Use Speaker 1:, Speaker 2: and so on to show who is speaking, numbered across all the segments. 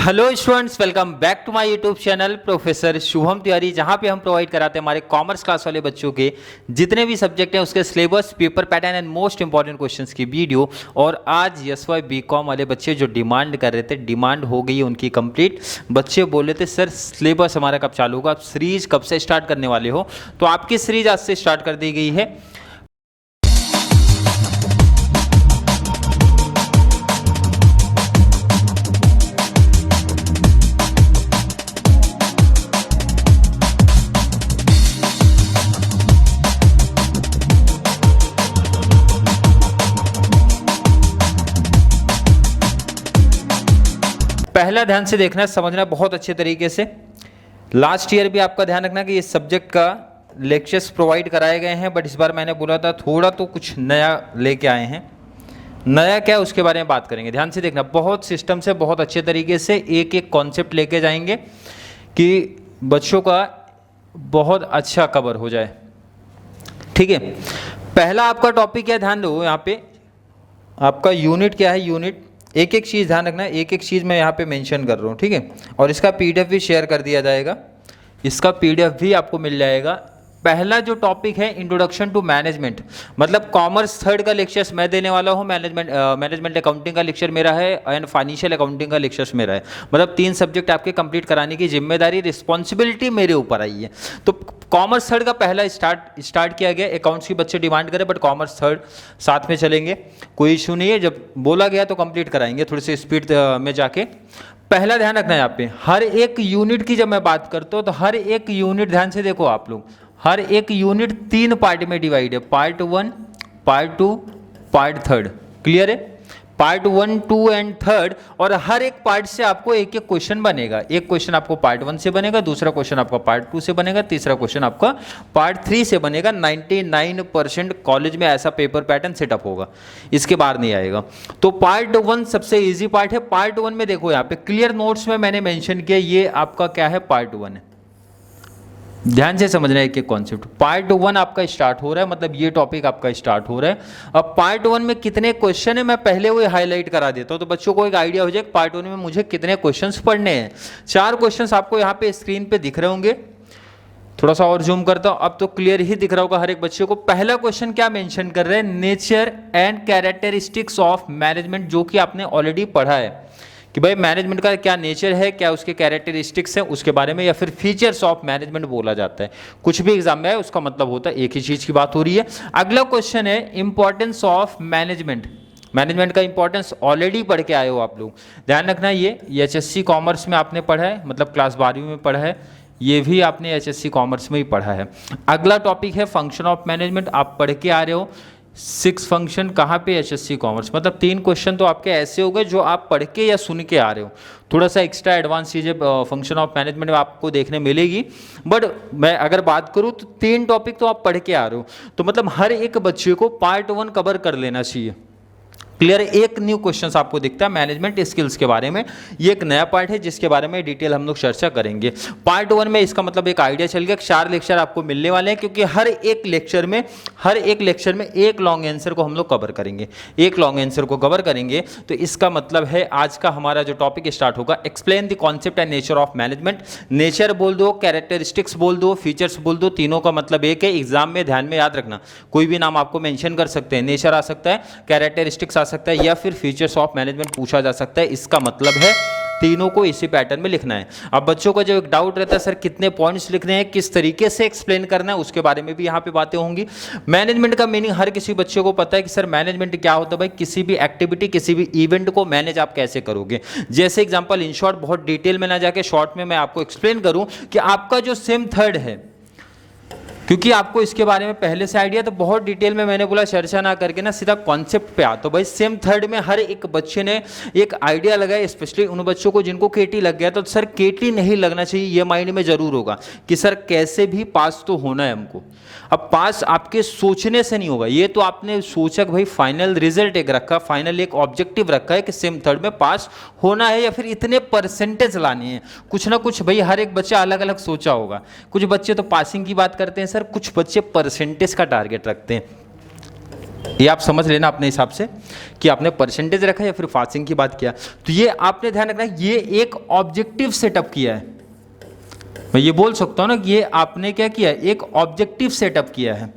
Speaker 1: Hello students, welcome back to my YouTube channel professor Shubham Tiwari, जहां पे हम प्रोवाइड कराते हैं हमारे कॉमर्स क्लास वाले बच्चों के जितने भी सब्जेक्ट हैं उसके syllabus, paper pattern and most important questions की वीडियो। और आज एसवाई बीकॉम वाले बच्चे जो डिमांड कर रहे थे, डिमांड हो गई है उनकी कंप्लीट। बच्चे बोल रहे थे सर सिलेबस हमारा कब चालू होगा, आप सीरीज कब से स्टार्ट करने वाले हो। तो आपकी सीरीज आज से स्टार्ट कर दी गई है। पहला ध्यान से देखना, समझना बहुत अच्छे तरीके से। लास्ट ईयर भी आपका ध्यान रखना कि इस सब्जेक्ट का लेक्चर्स प्रोवाइड कराए गए हैं, बट इस बार मैंने बोला था थोड़ा तो कुछ नया लेके आए हैं। नया क्या है उसके बारे में बात करेंगे। ध्यान से देखना, बहुत सिस्टम से बहुत अच्छे तरीके से एक एक कॉन्सेप्ट लेके जाएंगे कि बच्चों का बहुत अच्छा कवर हो जाए। ठीक है, पहला आपका टॉपिक क्या, ध्यान दो। यहाँ पे आपका यूनिट क्या है, यूनिट एक एक चीज़ ध्यान रखना है, एक एक चीज़ मैं यहाँ पे मेंशन कर रहा हूँ। ठीक है, और इसका पीडीएफ भी शेयर कर दिया जाएगा, इसका पीडीएफ भी आपको मिल जाएगा। पहला जो टॉपिक है इंट्रोडक्शन टू मैनेजमेंट, मतलब कॉमर्स थर्ड का लेक्चर्स मैं देने वाला हूँ। मैनेजमेंट अकाउंटिंग का लेक्चर मेरा है एंड फाइनेंशियल अकाउंटिंग का लेक्चर्स मेरा है। मतलब 3 सब्जेक्ट आपके कंप्लीट कराने की जिम्मेदारी, रिस्पॉन्सिबिलिटी मेरे ऊपर आई है। तो कॉमर्स थर्ड का पहला स्टार्ट किया गया। अकाउंट्स की बच्चे डिमांड करें, बट कॉमर्स थर्ड साथ में चलेंगे, कोई इशू नहीं है। जब बोला गया तो कंप्लीट कराएंगे, थोड़ी सी स्पीड में जाके। पहला ध्यान रखना है यहाँ पे, हर एक यूनिट की जब मैं बात करता हूँ तो हर एक यूनिट, ध्यान से देखो आप लोग, हर एक यूनिट 3 पार्ट में डिवाइड है। Part 1, part 2, part 3। क्लियर है? Part 1, 2 and 3। और हर एक पार्ट से आपको एक एक क्वेश्चन बनेगा। एक क्वेश्चन आपको पार्ट 1 से बनेगा, दूसरा क्वेश्चन आपका पार्ट 2 से बनेगा, तीसरा क्वेश्चन आपका पार्ट 3 से बनेगा। 99% कॉलेज में ऐसा पेपर पैटर्न सेटअप होगा, इसके बाहर नहीं आएगा। तो पार्ट 1 सबसे इजी पार्ट है। पार्ट 1 में देखो यहाँ पे क्लियर नोट्स में मैंने मेंशन किया, ये आपका क्या है, पार्ट 1 है। ध्यान से समझना है एक एक कॉन्सेप्ट। पार्ट 1 आपका स्टार्ट हो रहा है, मतलब ये टॉपिक आपका स्टार्ट हो रहा है। अब पार्ट 1 में कितने क्वेश्चन है मैं पहले वो हाईलाइट करा देता हूं, तो बच्चों को एक आइडिया हो जाए पार्ट 1 में मुझे कितने क्वेश्चंस पढ़ने हैं। 4 क्वेश्चंस आपको यहाँ पे स्क्रीन पे दिख रहे होंगे। थोड़ा सा और जूम करता हूं, अब तो क्लियर ही दिख रहा होगा हर एक बच्चे को। पहला क्वेश्चन क्या मेंशन कर रहे हैं, nature and characteristics of management, जो कि आपने ऑलरेडी पढ़ा है कि भाई मैनेजमेंट का क्या नेचर है, क्या उसके कैरेक्टरिस्टिक्स हैं, उसके बारे में, या फिर फीचर्स ऑफ मैनेजमेंट बोला जाता है। कुछ भी एग्जाम में है उसका मतलब होता है एक ही चीज की बात हो रही है। अगला क्वेश्चन है इंपॉर्टेंस ऑफ मैनेजमेंट। मैनेजमेंट का इंपॉर्टेंस ऑलरेडी पढ़ के आए हो आप लोग, ध्यान रखना। ये एचएससी कॉमर्स में आपने पढ़ा है, मतलब क्लास 12वीं में पढ़ा है, ये भी आपने एचएससी कॉमर्स में ही पढ़ा है। अगला टॉपिक है फंक्शन ऑफ मैनेजमेंट, आप पढ़ के आ रहे हो। 6 फंक्शन कहाँ पे, एचएससी कॉमर्स। मतलब 3 क्वेश्चन तो आपके ऐसे हो गए जो आप पढ़ के या सुन के आ रहे हो। थोड़ा सा एक्स्ट्रा एडवांस चीज़ें फंक्शन ऑफ मैनेजमेंट में आपको देखने मिलेगी, बट मैं अगर बात करूँ तो 3 टॉपिक तो आप पढ़ के आ रहे हो। तो मतलब हर एक बच्चे को पार्ट 1 कवर कर लेना चाहिए। क्लियर है? एक न्यू क्वेश्चन आपको दिखता है मैनेजमेंट स्किल्स के बारे में, ये एक नया पार्ट है जिसके बारे में डिटेल हम लोग चर्चा करेंगे। पार्ट 1 में इसका मतलब एक आइडिया चल गया। 4 लेक्चर आपको मिलने वाले हैं, क्योंकि हर एक लेक्चर में एक लॉन्ग आंसर को हम लोग कवर करेंगे, एक लॉन्ग आंसर को कवर करेंगे। तो इसका मतलब है आज का हमारा जो टॉपिक स्टार्ट होगा, explain the concept and nature of management. Nature बोल दो, कैरेक्टरिस्टिक्स बोल दो, फीचर्स बोल दो, तीनों का मतलब एक है। एग्जाम में ध्यान में याद रखना, कोई भी नाम आपको मेंशन कर सकते हैं, नेचर आ सकता है, कैरेक्टरिस्टिक्स आ सकता है, या फिर फीचर्स ऑफ मैनेजमेंट पूछा जा सकता है। इसका मतलब है तीनों को इसी पैटर्न में लिखना है। अब बच्चों का जो एक डाउट रहता है सर कितने पॉइंट्स लिखने हैं, किस तरीके से एक्सप्लेन करना है, उसके बारे में भी यहाँ पे बातें होंगी। मैनेजमेंट का मीनिंग हर किसी बच्चे को पता है कि सर मैनेजमेंट क्या होता है। भाई किसी भी एक्टिविटी, किसी भी इवेंट को मैनेज आप कैसे करोगे। जैसे एग्जांपल इन शॉर्ट, बहुत डिटेल में ना जाके शॉर्ट में मैं आपको एक्सप्लेन करूं कि आपका जो सेम थर्ड है, क्योंकि आपको इसके बारे में पहले से आइडिया, तो बहुत डिटेल में मैंने बोला चर्चा ना करके ना सीधा कॉन्सेप्ट पे आ। तो भाई सेम थर्ड में हर एक बच्चे ने एक आइडिया लगाया, स्पेशली उन बच्चों को जिनको केटी लग गया। तो सर केटी नहीं लगना चाहिए, ये माइंड में जरूर होगा कि सर कैसे भी पास तो होना है हमको। अब पास आपके सोचने से नहीं होगा, ये तो आपने सोचा कि भाई फाइनल रिजल्ट एक रखा, फाइनल एक ऑब्जेक्टिव रखा है कि सेम थर्ड में पास होना है या फिर इतने परसेंटेज लाने हैं। कुछ ना कुछ भाई हर एक बच्चा अलग अलग सोचा होगा। कुछ बच्चे तो पासिंग की बात करते हैं सर, कुछ बच्चे परसेंटेज का टारगेट रखते हैं। ये आप समझ लेना अपने हिसाब से कि आपने परसेंटेज रखा या फिर पासिंग की बात किया। तो ये आपने ध्यान रखना है, ये एक ऑब्जेक्टिव सेटअप किया है। मैं ये बोल सकता हूं ना कि ये आपने क्या किया है, एक ऑब्जेक्टिव सेटअप किया है।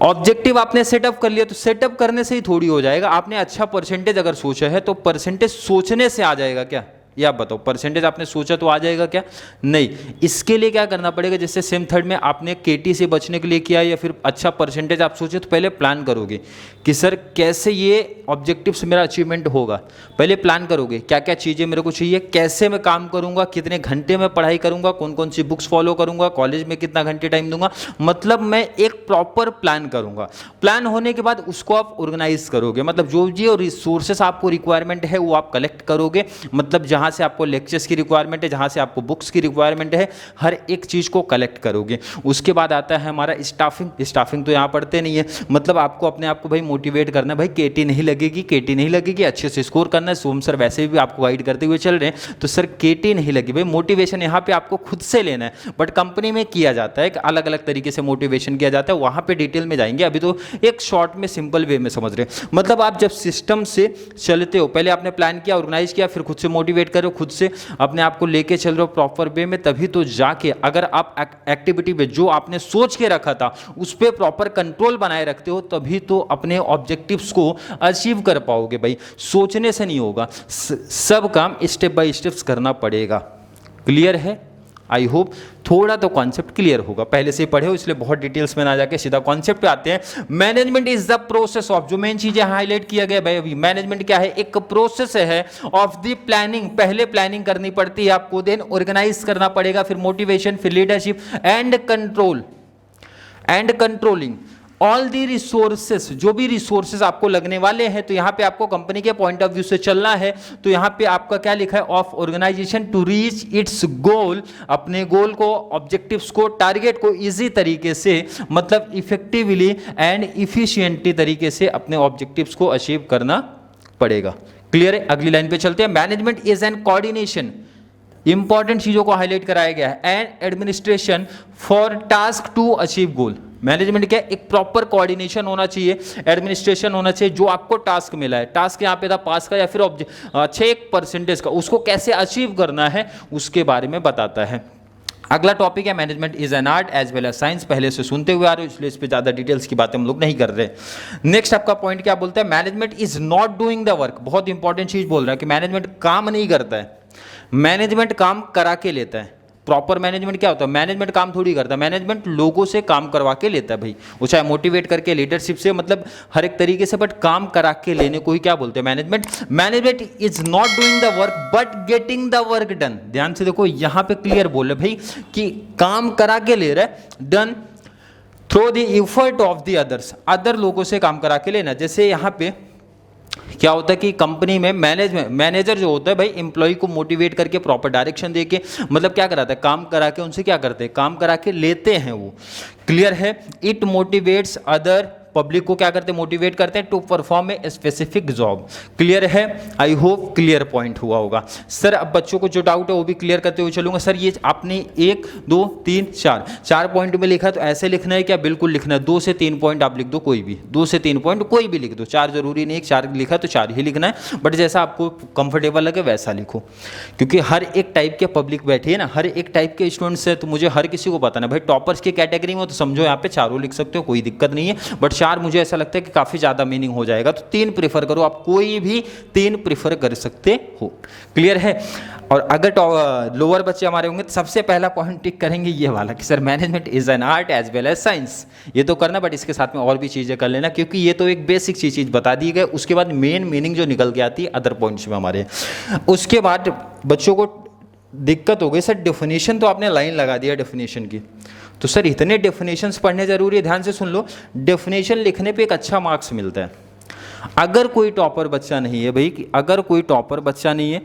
Speaker 1: ऑब्जेक्टिव आपने सेटअप कर लिया तो सेटअप करने से ही थोड़ी हो जाएगा। आपने अच्छा परसेंटेज अगर सोचा है तो परसेंटेज सोचने से आ जाएगा क्या, ये आप बताओ। परसेंटेज आपने सोचा तो आ जाएगा क्या, नहीं। इसके लिए क्या करना पड़ेगा, जैसे सेम थर्ड में आपने केटी से बचने के लिए किया या फिर अच्छा परसेंटेज आप सोचे, तो पहले प्लान करोगे कि सर कैसे ये ऑब्जेक्टिव से मेरा अचीवमेंट होगा। पहले प्लान करोगे क्या क्या चीज़ें मेरे को चाहिए, कैसे मैं काम करूंगा, कितने घंटे में पढ़ाई करूंगा, कौन कौन सी बुक्स फॉलो करूंगा, कॉलेज में कितना घंटे टाइम दूंगा, मतलब मैं एक प्रॉपर प्लान करूंगा। प्लान होने के बाद उसको आप ऑर्गेनाइज करोगे, मतलब जो जो रिसोर्सेस आपको रिक्वायरमेंट है वो आप कलेक्ट करोगे। मतलब जहाँ से आपको लेक्चर्स की रिक्वायरमेंट है, जहाँ से आपको बुक्स की रिक्वायरमेंट है, हर एक चीज़ को कलेक्ट करोगे। उसके बाद आता है हमारा स्टाफिंग। स्टाफिंग तो यहाँ पढ़ते नहीं है, मतलब आपको अपने आप को भाई मोटिवेट करना है, भाई केटी नहीं लगेगी, केटी नहीं लगेगी, अच्छे से स्कोर करना है। सोम सर वैसे भी आपको गाइड करते हुए चल रहे हैं, तो सर केटी नहीं लगी, भाई मोटिवेशन यहाँ पे आपको खुद से लेना है। बट कंपनी में किया जाता है कि अलग अलग तरीके से मोटिवेशन किया जाता है, वहाँ पे डिटेल में जाएंगे, अभी तो एक शॉर्ट में सिंपल वे में समझ रहे हैं। मतलब आप जब सिस्टम से चलते हो, पहले आपने प्लान किया, ऑर्गेनाइज किया, फिर खुद से मोटिवेट करो, खुद से अपने आप को लेके चल रहे हो प्रॉपर वे में, तभी तो जाके अगर आप एक्टिविटी पे जो आपने सोच के रखा था उस पर प्रॉपर कंट्रोल बनाए रखते हो, तभी तो अपने ऑब्जेक्टिव्स को अचीव कर पाओगे। भाई सोचने से नहीं होगा, सब काम स्टेप बाय स्टेप्स करना पड़ेगा। क्लियर है? आई होप थोड़ा तो कॉन्सेप्ट क्लियर होगा, पहले से पढ़े हो इसलिए बहुत डिटेल्स में ना जाके सीधा कॉन्सेप्ट पे आते हैं। Management is the process of, जो मेन चीजें हाईलाइट किया गया भाई अभी, मैनेजमेंट क्या है, एक प्रोसेस है ऑफ द प्लानिंग। पहले प्लानिंग करनी पड़ती है आपको, देन ऑर्गेनाइज करना पड़ेगा, फिर मोटिवेशन, फिर leadership and control and controlling all the resources. जो भी रिसोर्सेस आपको लगने वाले हैं, तो यहाँ पे आपको कंपनी के पॉइंट ऑफ व्यू से चलना है। तो यहाँ पे आपका क्या लिखा है, of organization to reach its goal, अपने गोल को, ऑब्जेक्टिव्स को, टारगेट को इजी तरीके से, मतलब इफेक्टिवली एंड इफिशिएंटली तरीके से अपने ऑब्जेक्टिव्स को अचीव करना पड़ेगा। क्लियर है? अगली लाइन पे चलते हैं। Management is an coordination, important चीजों को हाईलाइट कराया गया है, and administration for task to achieve goal. Management क्या है, एक प्रॉपर कोऑर्डिनेशन होना चाहिए, एडमिनिस्ट्रेशन होना चाहिए। जो आपको टास्क मिला है, टास्क यहाँ पे था पास का या फिर अच्छा एक परसेंटेज का, उसको कैसे अचीव करना है उसके बारे में बताता है। अगला टॉपिक है management is an art as well as science. पहले से सुनते हुए आ रहे हो इसलिए इस पर ज़्यादा डिटेल्स की बातें हम लोग नहीं कर रहे। नेक्स्ट आपका पॉइंट क्या बोलता है, management is not doing the work. बहुत इंपॉर्टेंट चीज बोल रहा है कि मैनेजमेंट काम नहीं करता है, मैनेजमेंट काम करा के लेता है। प्रॉपर मैनेजमेंट क्या होता है, मैनेजमेंट काम थोड़ी करता है, मैनेजमेंट लोगों से काम करवा के लेता है भाई, वो चाहे मोटिवेट करके, लीडरशिप से, मतलब हर एक तरीके से, बट काम करा के लेने को ही क्या बोलते हैं, management. Management is not doing the work but getting the work done. ध्यान से देखो, यहां पे क्लियर बोल रहे भाई कि काम करा के ले रहा है, done through the effort of the others, other लोगों से काम करा के लेना। जैसे यहाँ पे क्या होता है कि कंपनी में मैनेजर जो होता है भाई, एम्प्लॉय को मोटिवेट करके, प्रॉपर डायरेक्शन देके, मतलब क्या कराता है, काम करा के उनसे क्या करते हैं, काम करा के लेते हैं वो। क्लियर है? इट मोटिवेट्स अदर, पब्लिक को क्या करते हैं, मोटिवेट करते हैं to perform a specific job. Clear है? आई होप क्लियर पॉइंट हुआ होगा। सर अब बच्चों को जो डाउट है वो भी क्लियर करते हुए चलूंगा। सर ये आपने 1 2 3 4 पॉइंट में लिखा, तो ऐसे लिखना है क्या, बिल्कुल लिखना है। 2 से 3 पॉइंट आप लिख दो, कोई भी 2 से 3 पॉइंट कोई भी लिख दो, 4 जरूरी नहीं, 4 लिखा तो 4 ही लिखना है, बट जैसा आपको कंफर्टेबल लगे वैसा लिखो, क्योंकि हर एक टाइप के पब्लिक बैठी है ना, हर एक टाइप के स्टूडेंट्स है, तो मुझे हर किसी को बताना भाई। टॉपर्स की कैटेगरी में हो तो समझो यहाँ पे 4 लिख सकते हो, कोई दिक्कत नहीं है, बट 4 मुझे ऐसा लगता है कि काफी ज्यादा मीनिंग हो जाएगा, तो 3 प्रीफर करो, आप कोई भी 3 प्रीफर कर सकते हो। क्लियर है? और अगर लोअर बच्चे हमारे होंगे तो सबसे पहला पॉइंट टिक करेंगे ये वाला कि sir management is an art as well as science. ये तो करना, बट इसके साथ में और भी चीजें कर लेना, क्योंकि ये तो एक बेसिक चीज बता दी गई। उसके बाद मेन मीनिंग जो निकल के आती है अदर पॉइंट्स में हमारे, उसके बाद बच्चों को दिक्कत हो गई, सर डेफिनेशन तो आपने लाइन लगा दिया डेफिनेशन की, तो सर इतने डेफिनेशंस पढ़ने जरूरी है। ध्यान से सुन लो, डेफिनेशन लिखने पे एक अच्छा मार्क्स मिलता है। अगर कोई टॉपर बच्चा नहीं है भाई, अगर कोई टॉपर बच्चा नहीं है,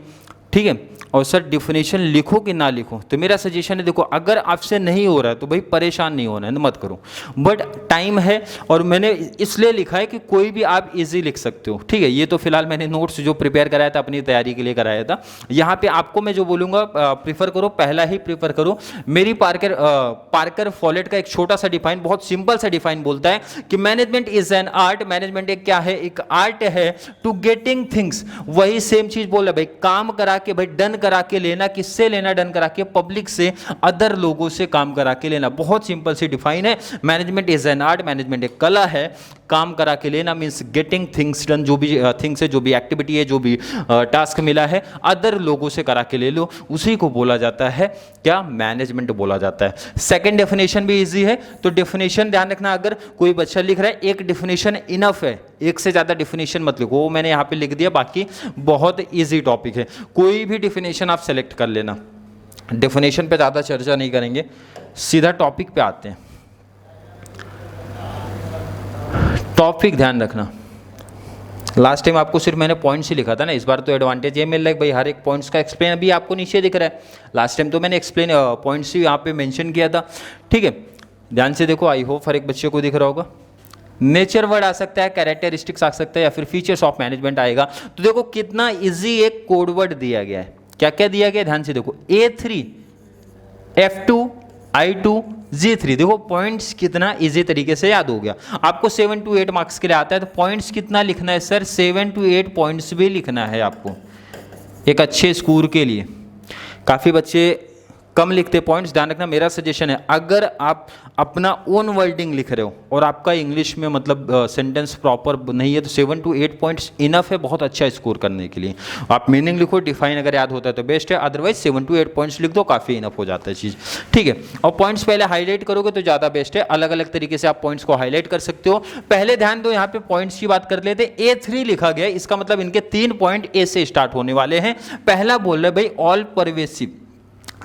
Speaker 1: ठीक है। और सर डिफिनेशन लिखो कि ना लिखो, तो मेरा सजेशन है देखो, अगर आपसे नहीं हो रहा है तो भाई परेशान नहीं होना है, मत करो, बट टाइम है और मैंने इसलिए लिखा है कि कोई भी आप इजी लिख सकते हो, ठीक है। ये तो फिलहाल मैंने नोट्स जो प्रिपेयर कराया था अपनी तैयारी के लिए कराया था। यहाँ पे आपको मैं जो बोलूँगा प्रीफर करो, पहला ही प्रीफर करो। मेरी पार्कर फॉलेट का एक छोटा सा डिफाइन, बहुत सिंपल सा डिफाइन बोलता है कि management is an art, management एक क्या है, एक आर्ट है टू गेटिंग थिंग्स। वही सेम चीज बोल रहा है भाई, काम करा के, भाई डन करा के लेना, किससे लेना, डन करा के पब्लिक से, अदर लोगों से काम करा के लेना। बहुत सिंपल सी डिफाइन है। Management is an art, management एक कला है, काम करा के लेना मींस गेटिंग थिंग्स डन, जो भी थिंग्स है, जो भी एक्टिविटी है, जो भी टास्क मिला है, अदर लोगों से करा के ले लो, उसी को बोला जाता है क्या, मैनेजमेंट बोला जाता है। सेकंड डेफिनेशन भी इजी है, तो डेफिनेशन ध्यान रखना, अगर कोई बच्चा लिख रहा है एक डेफिनेशन इनफ है, एक से ज्यादा डेफिनेशन मत लिखो, वो मैंने यहां पे लिख दिया, बाकी बहुत इजी टॉपिक है, कोई भी डेफिनेशन आप सेलेक्ट कर लेना। डेफिनेशन पे ज्यादा चर्चा नहीं करेंगे, सीधा टॉपिक पे आते हैं। टॉपिक ध्यान रखना, लास्ट टाइम आपको सिर्फ मैंने पॉइंट्स ही लिखा था ना, इस बार तो एडवांटेज ये मिल रहा है भाई हर एक पॉइंट्स का एक्सप्लेन अभी आपको नीचे दिख रहा है। लास्ट टाइम तो मैंने एक्सप्लेन पॉइंट्स ही यहाँ पे मेंशन किया था, ठीक है। ध्यान से देखो, आई होप हर एक बच्चे को दिख रहा होगा। नेचर वर्ड आ सकता है, कैरेक्टरिस्टिक्स आ सकता है, या फिर फीचर्स ऑफ मैनेजमेंट आएगा। तो देखो कितना इजी एक कोड वर्ड दिया गया है, क्या क्या दिया गया, ध्यान से देखो, A3 F2 I2 G3, देखो पॉइंट्स कितना इजी तरीके से याद हो गया। आपको 7 to 8 मार्क्स के लिए आता है, तो पॉइंट्स कितना लिखना है सर, 7 to 8 पॉइंट्स भी लिखना है आपको एक अच्छे स्कोर के लिए। काफ़ी बच्चे कम लिखते पॉइंट्स, ध्यान रखना। मेरा सजेशन है, अगर आप अपना ओन वर्डिंग लिख रहे हो और आपका इंग्लिश में मतलब सेंटेंस प्रॉपर नहीं है, तो 7 to 8 पॉइंट्स इनफ है बहुत अच्छा स्कोर करने के लिए। आप मीनिंग लिखो, डिफाइन अगर याद होता है तो बेस्ट है, अदरवाइज 7 to 8 पॉइंट्स लिख दो, काफ़ी इनफ हो जाता है चीज़, ठीक है। और पॉइंट्स पहले हाईलाइट करोगे तो ज़्यादा बेस्ट है, अलग अलग तरीके से आप पॉइंट्स को हाईलाइट कर सकते हो। पहले ध्यान दो, यहाँ पे पॉइंट्स की बात कर लेते, A3 लिखा गया, इसका मतलब इनके 3 पॉइंट ए से स्टार्ट होने वाले हैं। पहला बोल रहे भाई ऑल परवेसिव,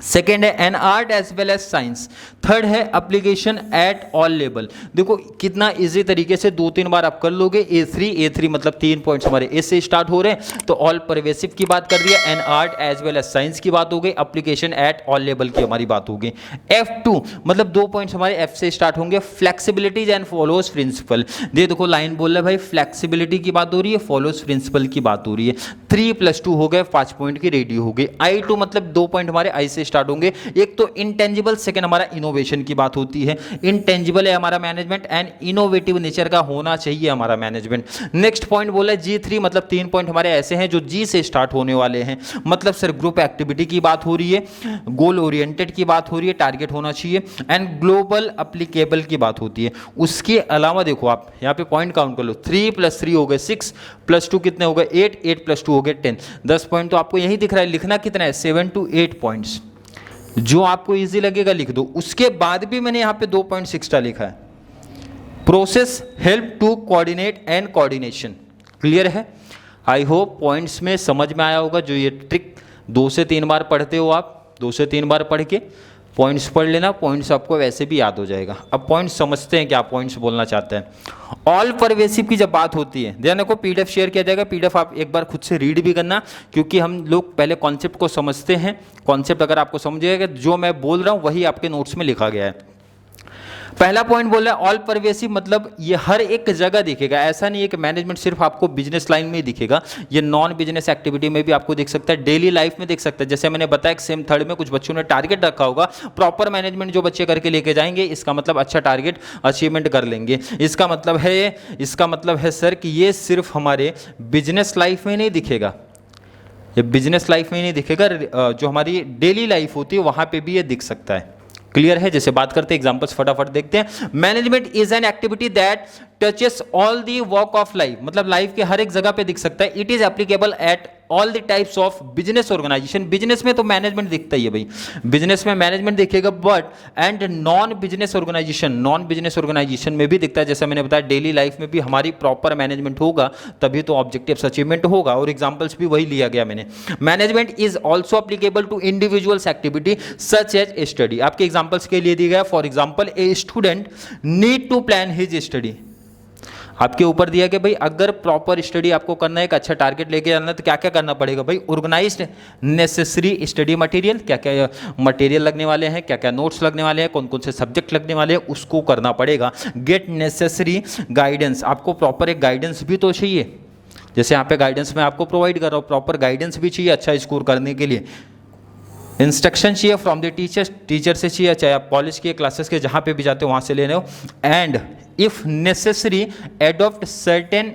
Speaker 1: सेकेंड है an art as well as science, third है एप्लीकेशन एट ऑल लेवल। देखो कितना इजी तरीके से 2-3 बार आप कर लोगे। A3 मतलब 3 पॉइंट्स हमारे ए से स्टार्ट हो रहे हैं, तो ऑल परवेसिव की बात कर दिया, an art as well as science की बात हो गई, एप्लीकेशन एट ऑल लेवल की हमारी बात हो गई। F2 मतलब 2 पॉइंट्स हमारे F से स्टार्ट होंगे, फ्लेक्सिबिलिटीज एंड फॉलोज प्रिंसिपल। देखो लाइन बोल रहा है भाई फ्लेक्सिबिलिटी की बात हो रही है, फॉलोज प्रिंसिपल की बात हो रही है। 3+2 हो गए, 5 पॉइंट की रेडियो हो गई। I2 मतलब 2 पॉइंट हमारे I से स्टार्ट होंगे, एक तो इंटेंजिबल, सेकंड हमारा इनोवेशन की बात होती है। इंटेंजिबल है हमारा मैनेजमेंट एंड इनोवेटिव नेचर का होना चाहिए हमारा मैनेजमेंट। नेक्स्ट पॉइंट बोला G3 मतलब 3 पॉइंट हमारे ऐसे हैं जो G से स्टार्ट होने वाले हैं, मतलब सर ग्रुप एक्टिविटी की बात हो रही है, गोल ओरिएंटेड की बात हो रही है, टारगेट होना चाहिए, एंड ग्लोबल एप्लीकेबल की बात होती है। उसके अलावा देखो आप यहाँ पे पॉइंट काउंट कर लो, 3+3 हो गए 6, +2 कितने हो गए 8, 8+2 हो गए 10, 10 पॉइंट तो आपको यही दिख रहा है। लिखना कितना है 7 to 8 पॉइंट्स, जो आपको इजी लगेगा लिख दो। उसके बाद भी मैंने यहां पे 2 पॉइंट्स एक्स्ट्रा लिखा है, process help to coordinate and coordination. Clear है? आई होप पॉइंट्स में समझ में आया होगा। जो ये ट्रिक 2 से 3 बार पढ़ते हो आप, 2 से 3 बार पढ़ के पॉइंट्स पढ़ लेना, पॉइंट्स आपको वैसे भी याद हो जाएगा। अब पॉइंट्स समझते हैं क्या पॉइंट्स बोलना चाहते हैं। ऑल परवेसिव की जब बात होती है, ध्यान रखो PDF शेयर किया जाएगा, PDF आप एक बार खुद से रीड भी करना, क्योंकि हम लोग पहले कॉन्सेप्ट को समझते हैं। कॉन्सेप्ट अगर आपको समझिएगा, जो मैं बोल रहा हूँ वही आपके नोट्स में लिखा गया है। पहला पॉइंट बोल रहा है ऑल परवेसिव मतलब ये हर एक जगह दिखेगा। ऐसा नहीं है कि मैनेजमेंट सिर्फ आपको बिजनेस लाइन में ही दिखेगा, ये नॉन बिजनेस एक्टिविटी में भी आपको दिख सकता है, डेली लाइफ में दिख सकता है। जैसे मैंने बताया कि सेम थर्ड में कुछ बच्चों ने टारगेट रखा होगा, प्रॉपर मैनेजमेंट जो बच्चे करके लेके जाएंगे, इसका मतलब अच्छा टारगेट अचीवमेंट कर लेंगे। इसका मतलब है सर कि ये सिर्फ हमारे बिजनेस लाइफ में नहीं दिखेगा, ये बिजनेस लाइफ में ही नहीं दिखेगा, जो हमारी डेली लाइफ होती है वहां पे भी ये दिख सकता है। क्लियर है? जैसे बात करते हैं एग्जांपल्स फटाफट देखते हैं। Management is an activity that touches all the walk of life, मतलब लाइफ के हर एक जगह पे दिख सकता है। It is applicable at all the types of business organisation. Business में तो मैनेजमेंट दिखता ही है भाई, बिजनेस में मैनेजमेंट दिखेगा, but and non business organisation में भी दिखता है। जैसे मैंने बताया डेली लाइफ में भी हमारी प्रॉपर मैनेजमेंट होगा तभी तो ऑब्जेक्टिव्स अचीवमेंट होगा, और एग्जांपल्स भी वही लिया गया मैंने। Management is also applicable to individuals activity such as study. आपके एग्जांपल्स के लिए दिया गया, for example a student need to plan his study. आपके ऊपर दिया कि भाई अगर प्रॉपर स्टडी आपको करना है, एक अच्छा टारगेट लेके जाना है, तो क्या क्या करना पड़ेगा भाई? ऑर्गेनाइज्ड नेसेसरी स्टडी मटेरियल, क्या क्या मटेरियल लगने वाले हैं, क्या क्या नोट्स लगने वाले हैं, कौन कौन से सब्जेक्ट लगने वाले हैं, उसको करना पड़ेगा। गेट नेसेसरी गाइडेंस, आपको प्रॉपर एक गाइडेंस भी तो चाहिए, जैसे यहाँ पे गाइडेंस मैं आपको प्रोवाइड कर रहा हूँ, प्रॉपर गाइडेंस भी चाहिए अच्छा स्कोर करने के लिए। इंस्ट्रक्शन चाहिए फ्रॉम द टीचर्स, टीचर से चाहिए, चाहे आप कॉलेज के क्लासेस के जहाँ पे भी जाते हो वहाँ से लेने हो। And if necessary adopt certain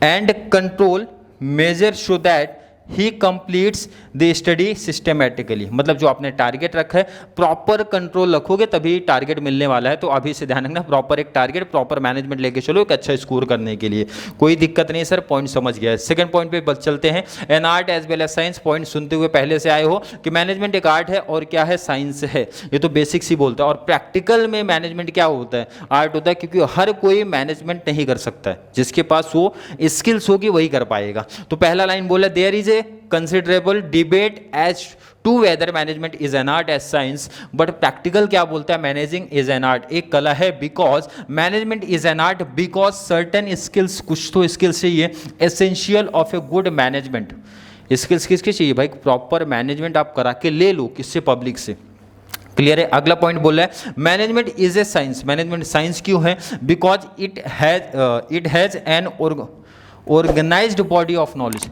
Speaker 1: and control measure so that he completes the study systematically, मतलब जो आपने टारगेट रखा है प्रॉपर कंट्रोल रखोगे तभी टारगेट मिलने वाला है। तो अभी से ध्यान रखना, प्रॉपर एक टारगेट, प्रॉपर मैनेजमेंट लेके चलो एक अच्छा स्कोर करने के लिए। कोई दिक्कत नहीं सर, पॉइंट समझ गया है। सेकंड पॉइंट पे बस चलते हैं, an art as well as science. Point सुनते हुए पहले से आए हो कि मैनेजमेंट एक आर्ट है और क्या है, साइंस है, ये तो बेसिक्स ही बोलता है। और प्रैक्टिकल में मैनेजमेंट क्या होता है, आर्ट होता है, क्योंकि हर कोई मैनेजमेंट नहीं कर सकता है, जिसके पास वो स्किल्स होगी वही कर पाएगा। तो पहला लाइन बोला, there is a considerable debate as to whether management is an art as science, but practical क्या बोलता है, managing is an art, एक कला है, because management is an art because certain skills, कुछ तो skills चाहिए, essential of a good management। skills किसके चाहिए भाई? प्रॉपर मैनेजमेंट आप करा के ले लो, किससे? पब्लिक से। क्लियर है? अगला पॉइंट बोल रहा है, management is a science. Management science क्यों है? Because it has an organised body of knowledge.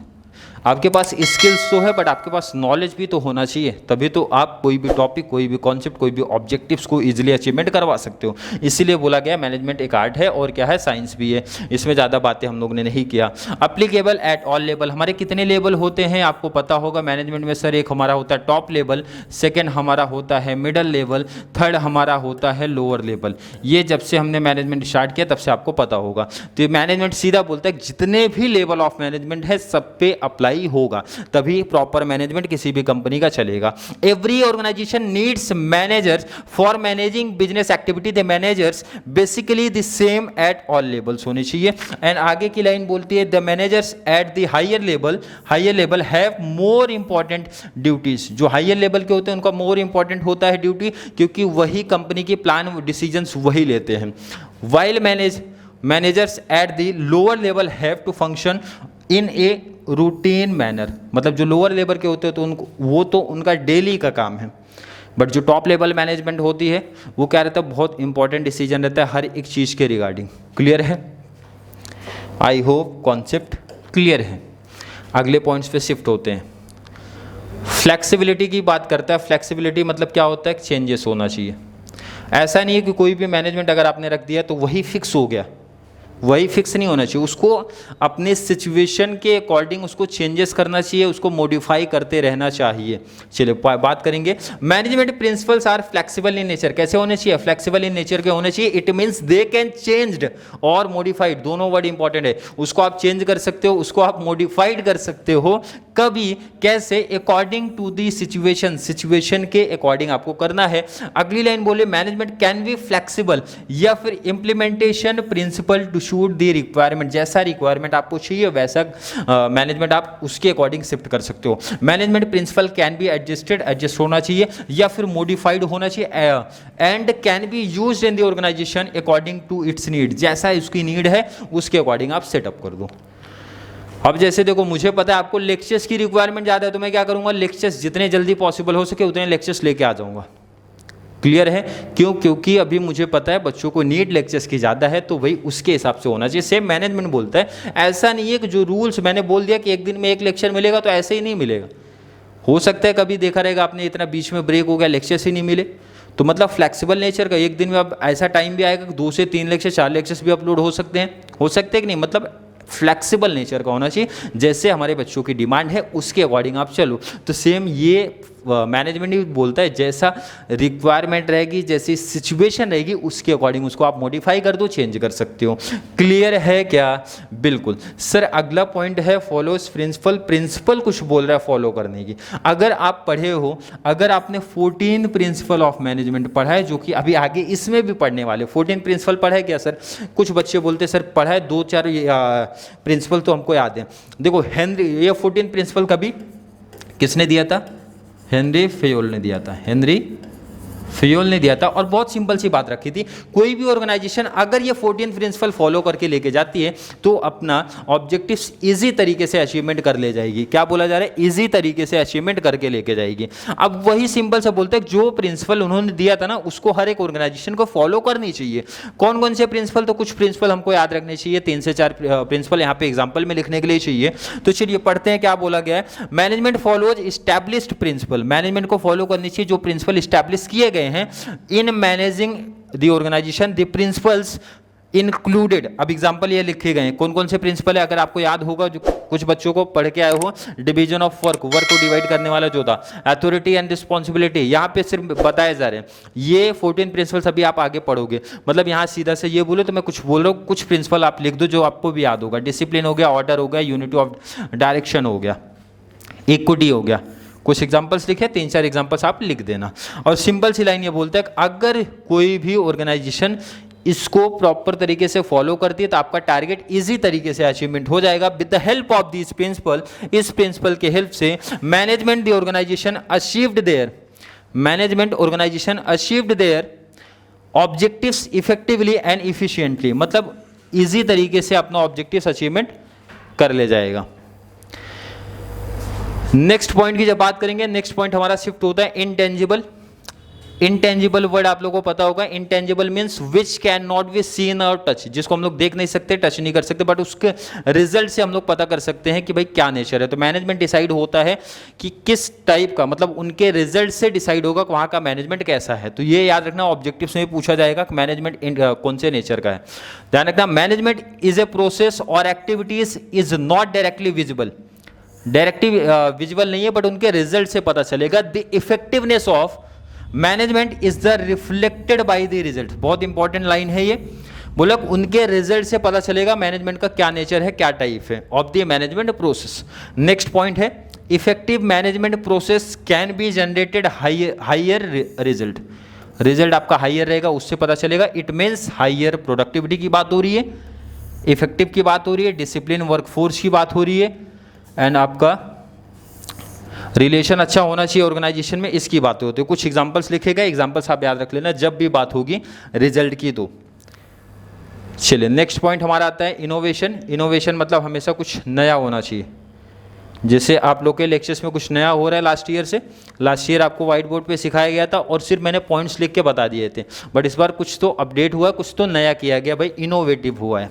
Speaker 1: आपके पास स्किल्स तो है बट आपके पास नॉलेज भी तो होना चाहिए, तभी तो आप कोई भी टॉपिक, कोई भी कॉन्सेप्ट, कोई भी ऑब्जेक्टिव्स को इजीली अचीवमेंट करवा सकते हो। इसीलिए बोला गया मैनेजमेंट एक आर्ट है और क्या है, साइंस भी है। इसमें ज़्यादा बातें हम लोग ने नहीं किया। अप्लीकेबल एट ऑल लेवल, हमारे कितने लेवल होते हैं आपको पता होगा मैनेजमेंट में सर? एक हमारा होता है टॉप लेवल, सेकेंड हमारा होता है मिडल लेवल, थर्ड हमारा होता है लोअर लेवल। ये जब से हमने मैनेजमेंट स्टार्ट किया तब से आपको पता होगा। तो ये मैनेजमेंट सीधा बोलता है जितने भी लेवल ऑफ मैनेजमेंट है सब पे अप्लाई होगा, तभी प्रॉपर मैनेजमेंट किसी भी कंपनी का चलेगा। Every organisation needs managers for managing business activity. The managers basically the same at all levels होने चाहिए। एंड आगे की लाइन बोलती है, the managers at the higher level have more important duties. जो हायर लेवल के होते हैं उनका मोर इंपॉर्टेंट होता है ड्यूटी, क्योंकि वही कंपनी की प्लान डिसीजंस वही लेते हैं। While managers at the lower level have to function in a routine manner, मतलब जो लोअर लेवल के होते हैं तो उनको वो तो उनका डेली का काम है, बट जो टॉप लेवल मैनेजमेंट होती है वो क्या रहता है, बहुत इंपॉर्टेंट डिसीजन रहता है हर एक चीज़ के रिगार्डिंग। क्लियर है? आई होप कॉन्सेप्ट क्लियर है। अगले पॉइंट्स पे शिफ्ट होते हैं। फ्लेक्सिबिलिटी की बात करता है। फ्लेक्सिबिलिटी मतलब क्या होता है, चेंजेस होना चाहिए। ऐसा नहीं है कि कोई भी मैनेजमेंट अगर आपने रख दिया तो वही फिक्स हो गया, वही फिक्स नहीं होना चाहिए। उसको अपने सिचुएशन के अकॉर्डिंग उसको चेंजेस करना चाहिए, उसको मॉडिफाई करते रहना चाहिए। चलिए बात करेंगे। Management principles are flexible in nature. कैसे होने चाहिए? फ्लेक्सिबल इन नेचर के होने चाहिए। It means they can changed और मॉडिफाइड, दोनों वर्ड इंपॉर्टेंट है। उसको आप चेंज कर सकते हो, उसको आप मॉडिफाइड कर सकते हो। कभी कैसे? According to the situation, situation के अकॉर्डिंग आपको करना है। अगली लाइन बोले, मैनेजमेंट कैन बी फ्लेक्सिबल या फिर implementation principle to suit the requirement. जैसा रिक्वायरमेंट आपको चाहिए वैसा मैनेजमेंट आप उसके अकॉर्डिंग शिफ्ट कर सकते हो। Management principle can be adjusted, adjust होना चाहिए या फिर मॉडिफाइड होना चाहिए। And can be used in the organisation according to its need. जैसा उसकी नीड है उसके अकॉर्डिंग आप सेटअप कर दो। अब जैसे देखो, मुझे पता है आपको लेक्चर्स की रिक्वायरमेंट ज़्यादा है, तो मैं क्या करूँगा, लेक्चर्स जितने जल्दी पॉसिबल हो सके उतने लेक्चर्स लेके आ जाऊँगा। क्लियर है? क्यों? क्योंकि अभी मुझे पता है बच्चों को नीड लेक्चर्स की ज़्यादा है, तो वही उसके हिसाब से होना चाहिए। सेम मैनेजमेंट बोलता है। ऐसा नहीं है कि जो रूल्स मैंने बोल दिया कि एक दिन में एक लेक्चर मिलेगा तो ऐसे ही नहीं मिलेगा। हो सकता है कभी देखा रहेगा आपने इतना बीच में ब्रेक हो गया, लेक्चर्स ही नहीं मिले, तो मतलब फ्लेक्सिबल नेचर का एक दिन में अब ऐसा टाइम भी आएगा कि 2 से 3 लेक्चर 4 लेक्चर्स भी अपलोड हो सकते हैं कि नहीं, मतलब फ्लेक्सिबल नेचर का होना चाहिए। जैसे हमारे बच्चों की डिमांड है उसके अकॉर्डिंग आप चलो। तो सेम ये मैनेजमेंट ही बोलता है, जैसा रिक्वायरमेंट रहेगी, जैसी सिचुएशन रहेगी उसके अकॉर्डिंग उसको आप मॉडिफाई कर दो, चेंज कर सकते हो। क्लियर है क्या? बिल्कुल सर। अगला पॉइंट है फॉलोस प्रिंसिपल। प्रिंसिपल कुछ बोल रहा है फॉलो करने की। अगर आप पढ़े हो, अगर आपने 14 प्रिंसिपल ऑफ मैनेजमेंट पढ़ा है, जो कि अभी आगे इसमें भी पढ़ने वाले 14 प्रिंसिपल पढ़ा है क्या सर? कुछ बच्चे बोलते सर पढ़ा है, 2-4 प्रिंसिपल तो हमको याद है। देखो हेनरी, ये 14 प्रिंसिपल कभी किसने दिया था? हेनरी फेयोल ने दिया था। हेनरी फ्यूल ने दिया था और बहुत सिंपल सी बात रखी थी, कोई भी ऑर्गेनाइजेशन अगर ये 14 प्रिंसिपल फॉलो करके लेके जाती है तो अपना ऑब्जेक्टिव्स इजी तरीके से अचीवमेंट कर ले जाएगी। क्या बोला जा रहा है? इजी तरीके से अचीवमेंट करके लेके जाएगी। अब वही सिंपल सा बोलते हैं, जो प्रिंसिपल उन्होंने दिया था ना उसको हर एक ऑर्गेनाइजेशन को फॉलो करनी चाहिए। कौन कौन से प्रिंसिपल? तो कुछ प्रिंसिपल हमको याद रखने चाहिए, 3 से 4 प्रिंसिपल यहाँ पे एग्जाम्पल में लिखने के लिए चाहिए। तो चलिए पढ़ते हैं क्या बोला गया है। Management follows established principle, management को फॉलो करनी चाहिए जो प्रिंसिपल इस्टेब्लिश किए गए हैं in managing the organisation. The principles included, अब एग्जाम्पल ये लिखे गए हैं कौन कौन से प्रिंसिपल है, अगर आपको याद होगा, जो कुछ बच्चों को पढ़ के आए हो, डिवीजन ऑफ वर्क, वर्क को डिवाइड करने वाला जो था, अथॉरिटी एंड रिस्पॉन्सिबिलिटी, यहाँ पे सिर्फ बताए जा रहे हैं। ये 14 प्रिंसिपल्स अभी आप आगे पढ़ोगे, मतलब यहाँ सीधा से ये बोलो तो मैं कुछ बोल रहा हूँ, कुछ प्रिंसिपल आप लिख दो जो आपको भी याद होगा। डिसिप्लिन हो गया, ऑर्डर हो गया, यूनिटी ऑफ डायरेक्शन हो गया, इक्विटी हो गया। कुछ एग्जांपल्स लिखे, 3-4 एग्जांपल्स आप लिख देना। और सिंपल सी लाइन ये बोलता है कि अगर कोई भी ऑर्गेनाइजेशन इसको प्रॉपर तरीके से फॉलो करती है तो आपका टारगेट इजी तरीके से अचीवमेंट हो जाएगा। With the help of this principle, इस प्रिंसिपल के हेल्प से management the organisation achieved their, management organisation achieved their objectives effectively and efficiently, मतलब इजी तरीके से अपना ऑब्जेक्टिव्स अचीवमेंट कर ले जाएगा। नेक्स्ट पॉइंट की जब बात करेंगे, नेक्स्ट पॉइंट हमारा शिफ्ट होता है इंटेंजिबल। इंटेंजिबल वर्ड आप लोगों को पता होगा, intangible means which can not be seen और टच, जिसको हम लोग देख नहीं सकते, टच नहीं कर सकते, बट उसके रिजल्ट से हम लोग पता कर सकते हैं कि भाई क्या नेचर है। तो मैनेजमेंट डिसाइड होता है कि किस टाइप का, मतलब उनके रिजल्ट से डिसाइड होगा कि वहाँ का मैनेजमेंट कैसा है। तो ये याद रखना, ऑब्जेक्टिव्स में पूछा जाएगा कि मैनेजमेंट कौन से नेचर का है। ध्यान रखना, मैनेजमेंट इज ए प्रोसेस और activities is not directly visible, directly visual नहीं है बट उनके रिजल्ट से पता चलेगा। The effectiveness of management is the reflected by the result, बहुत इंपॉर्टेंट लाइन है ये, बोला उनके रिजल्ट से पता चलेगा मैनेजमेंट का क्या नेचर है, क्या टाइप है of the management process. Next point है effective management process can be generated higher result, result आपका हायर रहेगा, उससे पता चलेगा। इट मीन्स हायर प्रोडक्टिविटी की बात हो रही है, इफेक्टिव की बात हो रही है, डिसिप्लिन वर्कफोर्स की बात हो रही है, एंड आपका रिलेशन अच्छा होना चाहिए ऑर्गेनाइजेशन में, इसकी बातें होती है। कुछ एग्जांपल्स लिखे गए, एग्जांपल्स आप याद रख लेना जब भी बात होगी रिजल्ट की। तो चलिए नेक्स्ट पॉइंट हमारा आता है इनोवेशन। इनोवेशन मतलब हमेशा कुछ नया होना चाहिए। जैसे आप लोग के लेक्चर्स में कुछ नया हो रहा है लास्ट ईयर से, लास्ट ईयर आपको व्हाइट बोर्ड पे सिखाया गया था और सिर्फ मैंने पॉइंट्स लिख के बता दिए थे, बट इस बार कुछ तो अपडेट हुआ, कुछ तो नया किया गया, भाई इनोवेटिव हुआ है।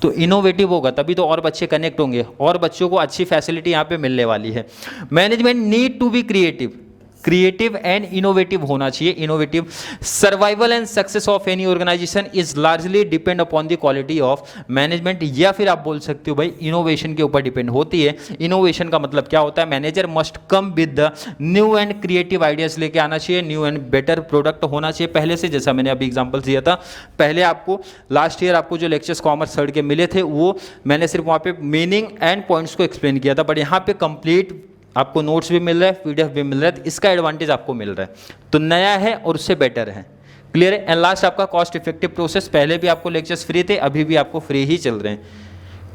Speaker 1: तो इनोवेटिव होगा तभी तो और बच्चे कनेक्ट होंगे और बच्चों को अच्छी फैसिलिटी यहाँ पे मिलने वाली है। Management need to be creative, creative and innovative होना चाहिए, innovative. Survival and success of any organisation is largely depend upon the quality of management, या फिर आप बोल सकते हो भाई इनोवेशन के ऊपर डिपेंड होती है। इनोवेशन का मतलब क्या होता है? Manager must come with the new and creative ideas लेके आना चाहिए, न्यू एंड बेटर प्रोडक्ट होना चाहिए पहले से, जैसा मैंने अभी एग्जाम्पल दिया था। पहले आपको लास्ट ईयर आपको जो लेक्चर्स कॉमर्स थर्ड के मिले थे वो मैंने सिर्फ वहाँ पे मीनिंग एंड पॉइंट्स को एक्सप्लेन किया था, बट यहाँ पे कंप्लीट आपको नोट्स भी मिल रहा है, पीडीएफ भी मिल रहा है, इसका एडवांटेज आपको मिल रहा है। तो नया है और उससे बेटर है, क्लियर है। एंड लास्ट आपका कॉस्ट इफेक्टिव प्रोसेस, पहले भी आपको लेक्चर्स फ्री थे, अभी भी आपको फ्री ही चल रहे हैं,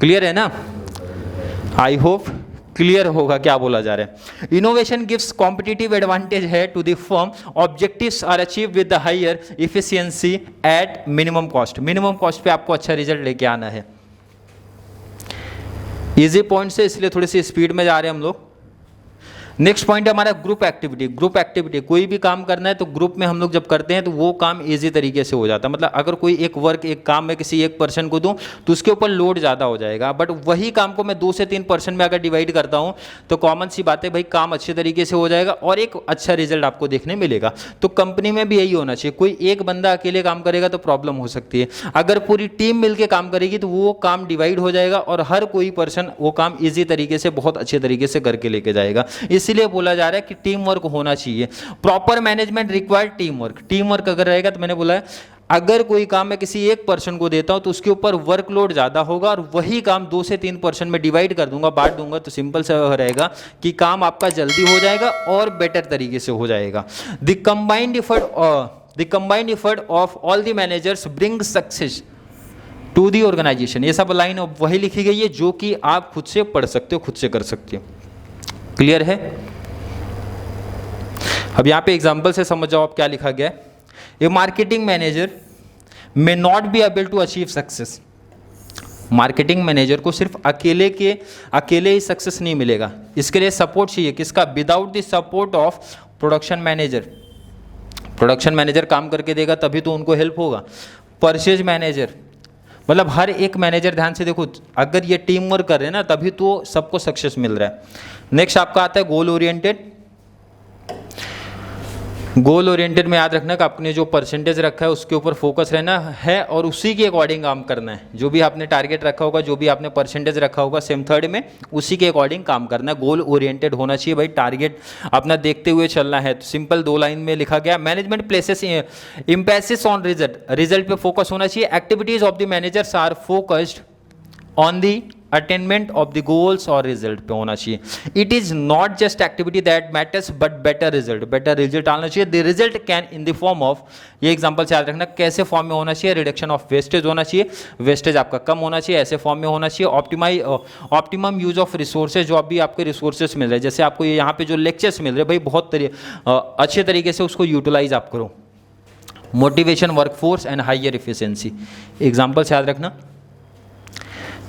Speaker 1: क्लियर है ना। आई होप क्लियर होगा क्या बोला जा रहा है। इनोवेशन गिव्स कॉम्पिटिटिव एडवांटेज है to the firm, objectives are achieve with the higher efficiency at minimum cost, minimum cost पे आपको अच्छा रिजल्ट लेके आना है। इजी पॉइंट से इसलिए थोड़ी सी स्पीड में जा रहे हैं हम लोग। नेक्स्ट पॉइंट है हमारा ग्रुप एक्टिविटी। ग्रुप एक्टिविटी, कोई भी काम करना है तो ग्रुप में हम लोग जब करते हैं तो वो काम इजी तरीके से हो जाता है। मतलब अगर कोई एक वर्क, एक काम मैं किसी एक पर्सन को दूं तो उसके ऊपर लोड ज़्यादा हो जाएगा, बट वही काम को मैं 2 से 3 पर्सन में अगर डिवाइड करता हूं तो कॉमन सी बात है भाई, काम अच्छे तरीके से हो जाएगा और एक अच्छा रिजल्ट आपको देखने मिलेगा। तो कंपनी में भी यही होना चाहिए, कोई एक बंदा अकेले काम करेगा तो प्रॉब्लम हो सकती है, अगर पूरी टीम मिलकर काम करेगी तो वो काम डिवाइड हो जाएगा और हर कोई पर्सन वो काम ईजी तरीके से बहुत अच्छे तरीके से करके लेके जाएगा। इसीलिए बोला जा रहा है कि टीम वर्क होना चाहिए। Proper management required team work, team work अगर रहेगा तो मैंने बोला है अगर कोई काम मैं किसी एक पर्सन को देता हूं तो उसके ऊपर वर्कलोड ज्यादा होगा और वही काम 2 से 3 पर्सन में डिवाइड कर दूंगा, बांट दूंगा, तो सिंपल सा रहेगा कि काम आपका जल्दी हो जाएगा और बेटर तरीके से हो जाएगा। The combined effort of all the managers bring success to the organisation. ये सब लाइन वही लिखी गई है जो कि आप खुद से पढ़ सकते हो, खुद से कर सकते हो, क्लियर है। अब यहाँ पे एग्जाम्पल से समझ जाओ आप क्या लिखा गया है। A marketing manager may not be able to achieve success. Marketing manager को सिर्फ अकेले ही सक्सेस नहीं मिलेगा, इसके लिए सपोर्ट चाहिए किसका? Without the support of production manager. Production manager काम करके देगा तभी तो उनको हेल्प होगा। परचेज मैनेजर, मतलब हर एक मैनेजर, ध्यान से देखो, अगर ये टीम वर्क कर रहे हैं ना तभी तो सबको सक्सेस मिल रहा है। नेक्स्ट आपका आता है गोल ओरिएंटेड। गोल ओरिएंटेड में याद रखना कि आपने जो परसेंटेज रखा है उसके ऊपर फोकस रहना है और उसी के अकॉर्डिंग काम करना है। जो भी आपने टारगेट रखा होगा, जो भी आपने परसेंटेज रखा होगा सेम थर्ड में, उसी के अकॉर्डिंग काम करना है। गोल ओरिएंटेड होना चाहिए भाई, टारगेट अपना देखते हुए चलना है। तो सिंपल 2 लाइन में लिखा गया। Management places emphasis on result, result पे फोकस होना चाहिए। Activities of the managers are focused on the attainment of the goals और रिजल्ट पे होना चाहिए। It is not just activity that matters but better result, better result आना चाहिए। The result can in the form of, ये example से याद रखना कैसे फॉर्म में होना चाहिए। रिडक्शन ऑफ वेस्टेज होना चाहिए, वेस्टेज आपका कम होना चाहिए, ऐसे फॉर्म में होना चाहिए। ऑप्टिमम यूज ऑफ रिसोर्सेज, जो अभी आपके रिसोर्सेज मिल रहे हैं, जैसे आपको ये यहाँ पे जो लेक्चर्स मिल रहे हैं भाई, बहुत अच्छे तरीके से उसको यूटिलाइज आप करो। Motivation, workforce and higher efficiency, example से याद रखना।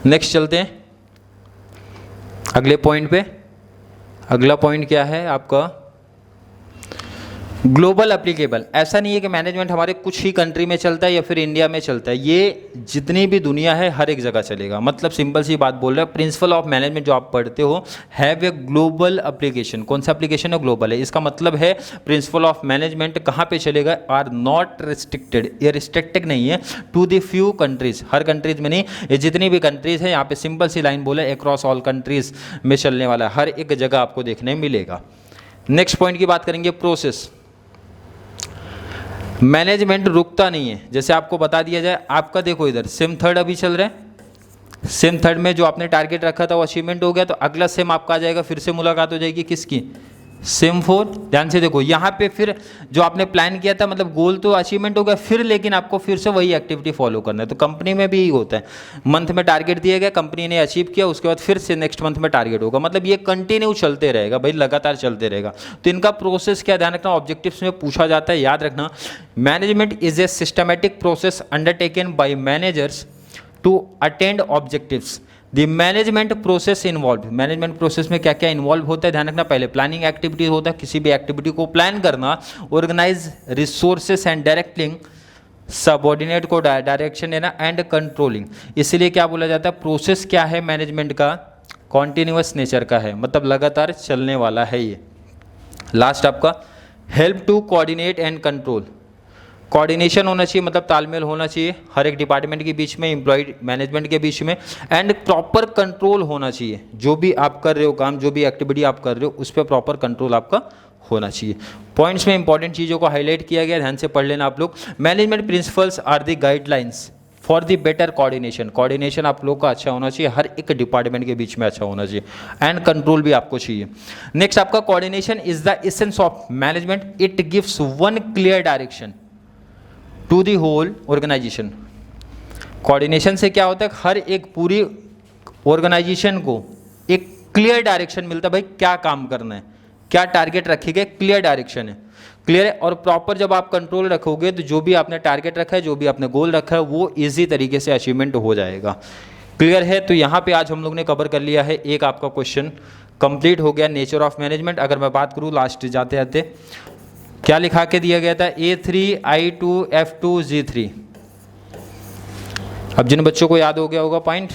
Speaker 1: नेक्स्ट चलते हैं अगले पॉइंट पे। अगला पॉइंट क्या है आपका? Global applicable. ऐसा नहीं है कि मैनेजमेंट हमारे कुछ ही कंट्री में चलता है या फिर इंडिया में चलता है, ये जितनी भी दुनिया है हर एक जगह चलेगा। मतलब सिंपल सी बात बोल रहा है, प्रिंसिपल ऑफ मैनेजमेंट जो आप पढ़ते हो हैव ए ग्लोबल एप्लीकेशन। कौन सा एप्लीकेशन है? ग्लोबल है। इसका मतलब है प्रिंसिपल ऑफ मैनेजमेंट कहाँ पे चलेगा? आर नॉट रिस्ट्रिक्टेड, ये रिस्ट्रिक्टेड नहीं है टू द फ्यू कंट्रीज, हर कंट्रीज में नहीं, ये जितनी भी कंट्रीज है यहाँ पे सिंपल सी लाइन बोला है, अक्रॉस ऑल कंट्रीज में चलने वाला है, हर एक जगह आपको देखने मिलेगा। नेक्स्ट पॉइंट की बात करेंगे, प्रोसेस। मैनेजमेंट रुकता नहीं है। जैसे आपको बता दिया जाए, आपका देखो इधर सेम थर्ड अभी चल रहा है, सेम थर्ड में जो आपने टारगेट रखा था वो अचीवमेंट हो गया, तो अगला सेम आपका आ जाएगा, फिर से मुलाकात हो जाएगी किसकी? सेम 4। ध्यान से देखो यहाँ पे फिर जो आपने प्लान किया था, मतलब गोल तो अचीवमेंट हो गया, फिर लेकिन आपको फिर से वही एक्टिविटी फॉलो करना है। तो कंपनी में भी यही होता है, मंथ में टारगेट दिया गया, कंपनी ने अचीव किया, उसके बाद फिर से नेक्स्ट मंथ में टारगेट होगा। मतलब ये कंटिन्यू चलते रहेगा भाई, लगातार चलते रहेगा। तो इनका प्रोसेस क्या, ध्यान रखना, ऑब्जेक्टिव्स में पूछा जाता है, याद रखना। Management is a systematic process undertaken by managers to attend objectives. The management process involve, management process में क्या क्या इन्वॉल्व होता है, ध्यान रखना। पहले प्लानिंग एक्टिविटी होता है, किसी भी एक्टिविटी को प्लान करना, organise resources and directing, subordinate को डायरेक्शन देना एंड कंट्रोलिंग। इसलिए क्या बोला जाता है, प्रोसेस क्या है मैनेजमेंट का? कॉन्टिन्यूअस नेचर का है, मतलब लगातार चलने वाला है ये। लास्ट आपका help to coordinate and control. Coordination होना चाहिए, मतलब तालमेल होना चाहिए हर एक डिपार्टमेंट के बीच में, एम्प्लॉय मैनेजमेंट के बीच में, एंड प्रॉपर कंट्रोल होना चाहिए। जो भी आप कर रहे हो काम, जो भी एक्टिविटी आप कर रहे हो, उस पर प्रॉपर कंट्रोल आपका होना चाहिए। पॉइंट्स में इंपॉर्टेंट चीज़ों को हाईलाइट किया गया, ध्यान से पढ़ लेना आप लोग। Management principles are the guidelines for the better coordination. Coordination आप लोग का अच्छा होना चाहिए, हर एक डिपार्टमेंट के बीच में अच्छा होना चाहिए, एंड कंट्रोल भी आपको चाहिए। नेक्स्ट आपका coordination is the essence of management, it gives one clear direction to the whole organisation. Coordination से क्या होता है, हर एक पूरी ऑर्गेनाइजेशन को एक क्लियर डायरेक्शन मिलता है भाई, क्या काम करना है, क्या टारगेट रखे गए, क्लियर डायरेक्शन है, क्लियर है। और प्रॉपर जब आप कंट्रोल रखोगे तो जो भी आपने टारगेट रखा है, जो भी आपने गोल रखा है, वो इजी तरीके से अचीवमेंट हो जाएगा। क्लियर है? तो यहाँ पे आज हम लोग ने कवर कर लिया है, एक आपका क्वेश्चन कंप्लीट हो गया, नेचर ऑफ मैनेजमेंट। अगर मैं बात करूँ लास्ट जाते जाते, क्या लिखा के दिया गया था, A3 I2 F2 G3। अब जिन बच्चों को याद हो गया होगा पॉइंट,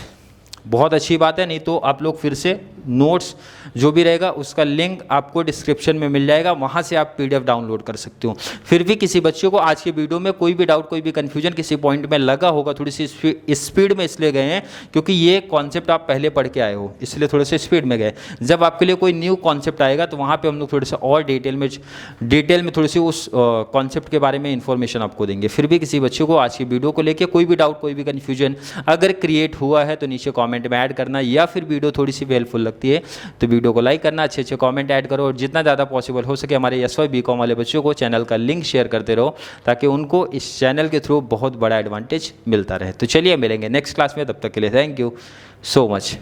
Speaker 1: बहुत अच्छी बात है, नहीं तो आप लोग फिर से नोट्स जो भी रहेगा उसका लिंक आपको डिस्क्रिप्शन में मिल जाएगा, वहाँ से आप PDF डाउनलोड कर सकते हो। फिर भी किसी बच्चे को आज के वीडियो में कोई भी डाउट, कोई भी कन्फ्यूजन किसी पॉइंट में लगा होगा, थोड़ी सी स्पीड में इसलिए गए हैं क्योंकि ये कॉन्सेप्ट आप पहले पढ़ के आए हो, इसलिए थोड़े से स्पीड में गए। जब आपके लिए कोई न्यू कॉन्सेप्ट आएगा तो वहाँ पर हम लोग थोड़े से और डिटेल में थोड़ी सी उस कॉन्सेप्ट के बारे में इन्फॉर्मेशन आपको देंगे। फिर भी किसी बच्चे को आज की वीडियो को लेकर कोई भी डाउट, कोई भी कन्फ्यूजन अगर क्रिएट हुआ है तो नीचे कॉमेंट में ऐड करना, या फिर वीडियो थोड़ी सी हेल्पफुल लगती है तो वीडियो को लाइक करना, अच्छे अच्छे कमेंट ऐड करो, और जितना ज़्यादा पॉसिबल हो सके हमारे SY BCom वाले बच्चों को चैनल का लिंक शेयर करते रहो, ताकि उनको इस चैनल के थ्रू बहुत बड़ा एडवांटेज मिलता रहे। तो चलिए मिलेंगे नेक्स्ट क्लास में, तब तक के लिए थैंक यू सो मच।